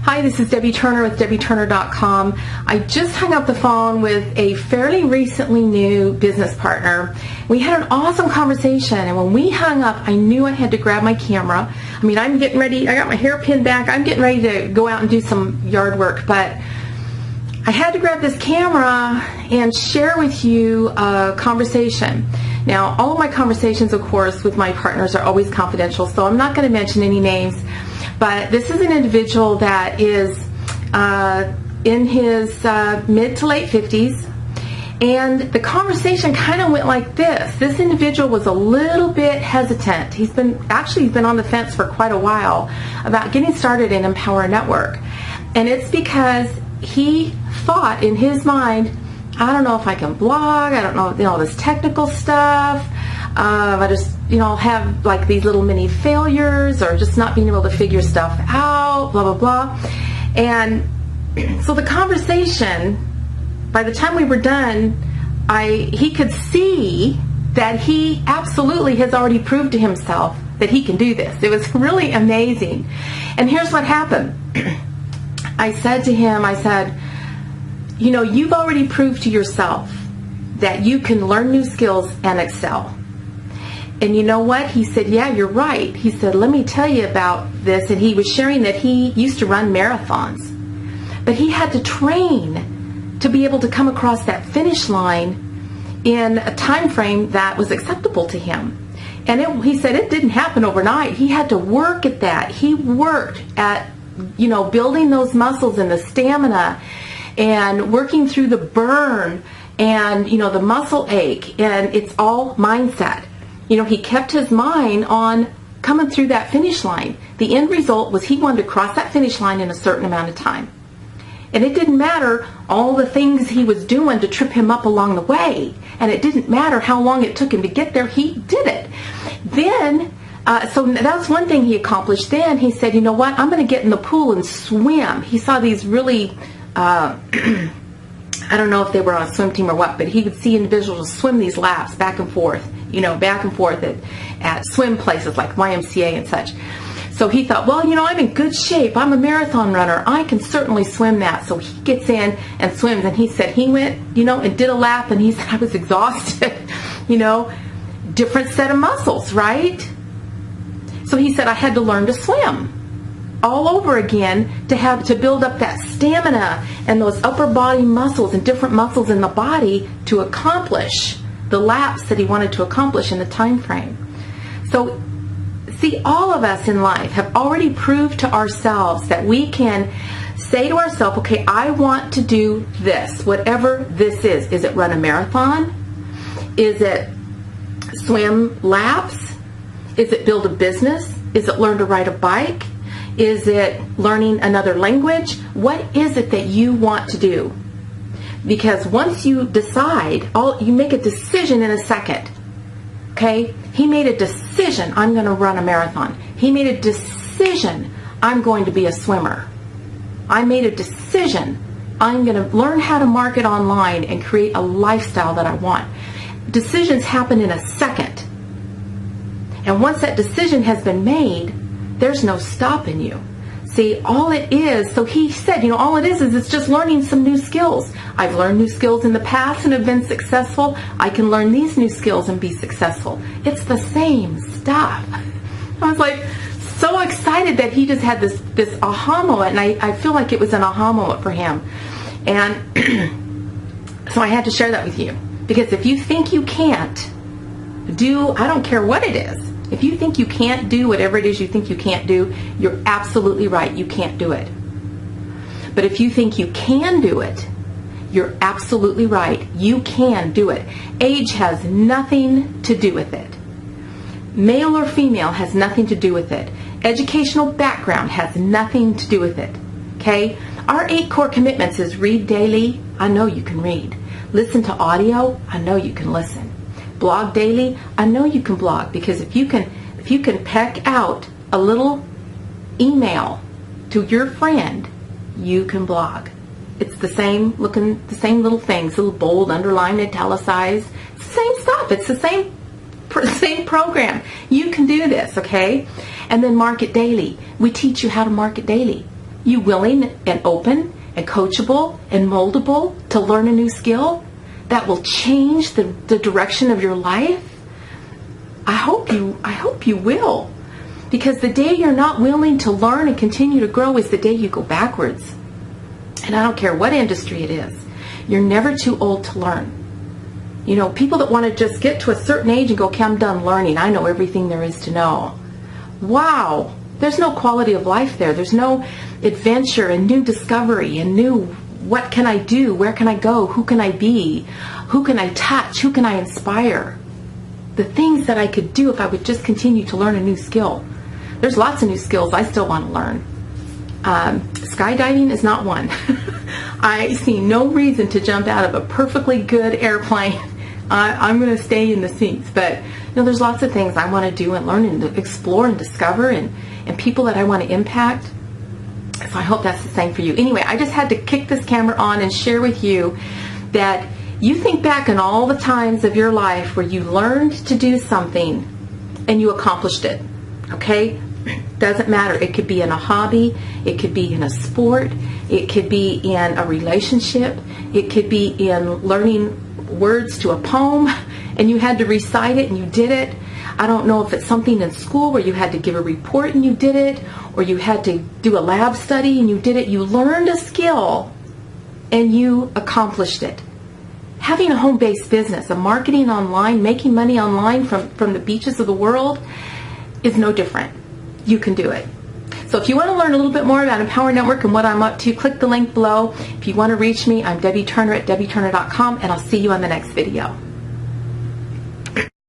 Hi, this is Debbie Turner with DebbieTurner.com. I just hung up the phone with a fairly recently new business partner. We had an awesome conversation, and when we hung up, I knew I had to grab my camera. I mean, I'm getting ready. I got my hair pinned back. I'm getting ready to go out and do some yard work, but I had to grab this camera and share with you a conversation. Now, all of my conversations, of course, with my partners are always confidential, so I'm not going to mention any names. But this is an individual that is in his mid to late 50s, and the conversation kind of went like this. This individual was a little bit hesitant. He's been on the fence for quite a while about getting started in Empower Network, and it's because he thought in his mind, I don't know if I can blog, I don't know, all this technical stuff. I just, have like these little mini failures, or just not being able to figure stuff out, blah, blah, blah. And so the conversation, by the time we were done, he could see that he absolutely has already proved to himself that he can do this. It was really amazing. And here's what happened. I said to him, you've already proved to yourself that you can learn new skills and excel. And you know what? He said, yeah, you're right. He said, let me tell you about this. And he was sharing that he used to run marathons, but he had to train to be able to come across that finish line in a time frame that was acceptable to him. And he said it didn't happen overnight. He had to work at that. He worked at, building those muscles and the stamina, and working through the burn and, the muscle ache. And it's all mindset. He kept his mind on coming through that finish line. The end result was he wanted to cross that finish line in a certain amount of time. And it didn't matter all the things he was doing to trip him up along the way. And it didn't matter how long it took him to get there. He did it. Then, so that's one thing he accomplished. Then he said, you know what? I'm going to get in the pool and swim. He saw these really, I don't know if they were on a swim team or what, but he would see individuals swim these laps back and forth, at swim places like YMCA and such. So he thought, well, I'm in good shape. I'm a marathon runner. I can certainly swim that. So he gets in and swims. And he said he went, and did a lap, and he said, I was exhausted, different set of muscles, right? So he said, I had to learn to swim all over again to build up that stamina and those upper body muscles and different muscles in the body to accomplish the laps that he wanted to accomplish in the time frame. So see, all of us in life have already proved to ourselves that we can say to ourselves, okay, I want to do this, whatever this is. Is it run a marathon? Is it swim laps? Is it build a business? Is it learn to ride a bike? Is it learning another language? What is it that you want to do? Because once you decide, you make a decision in a second. Okay? He made a decision, I'm going to run a marathon. He made a decision, I'm going to be a swimmer. I made a decision, I'm going to learn how to market online and create a lifestyle that I want. Decisions happen in a second. And once that decision has been made, there's no stopping you. See, all it is, so he said, all it is it's just learning some new skills. I've learned new skills in the past and have been successful. I can learn these new skills and be successful. It's the same stuff. I was like so excited that he just had this aha moment, and I feel like it was an aha moment for him. And so I had to share that with you, because if you think you can't do, I don't care what it is, if you think you can't do whatever it is you think you can't do, you're absolutely right, you can't do it. But if you think you can do it, you're absolutely right, you can do it. Age has nothing to do with it. Male or female has nothing to do with it. Educational background has nothing to do with it. Okay? Our 8 core commitments is read daily. I know you can read. Listen to audio. I know you can listen. Blog daily. I know you can blog, because if you can peck out a little email to your friend, you can blog. It's the same little things, little bold, underlined, italicized. It's the same stuff. It's the same program. You can do this, okay? And then market daily. We teach you how to market daily. You willing and open and coachable and moldable to learn a new skill that will change the direction of your life? I hope you will. Because the day you're not willing to learn and continue to grow is the day you go backwards. And I don't care what industry it is. You're never too old to learn. You know, people that want to just get to a certain age and go, okay, I'm done learning. I know everything there is to know. Wow. There's no quality of life there. There's no adventure and new discovery and new what can I do? Where can I go? Who can I be? Who can I touch? Who can I inspire? The things that I could do if I would just continue to learn a new skill. There's lots of new skills I still want to learn. Skydiving is not one. I see no reason to jump out of a perfectly good airplane. I'm going to stay in the seats. But you know, there's lots of things I want to do and learn and explore and discover, and people that I want to impact. So I hope that's the same for you. Anyway, I just had to kick this camera on and share with you that you think back on all the times of your life where you learned to do something and you accomplished it. Okay? Doesn't matter. It could be in a hobby. It could be in a sport. It could be in a relationship. It could be in learning words to a poem and you had to recite it and you did it. I don't know if it's something in school where you had to give a report and you did it, or you had to do a lab study and you did it. You learned a skill and you accomplished it. Having a home-based business, a marketing online, making money online from the beaches of the world is no different. You can do it. So if you want to learn a little bit more about Empower Network and what I'm up to, click the link below. If you want to reach me, I'm Debbie Turner at debbieturner.com, and I'll see you on the next video.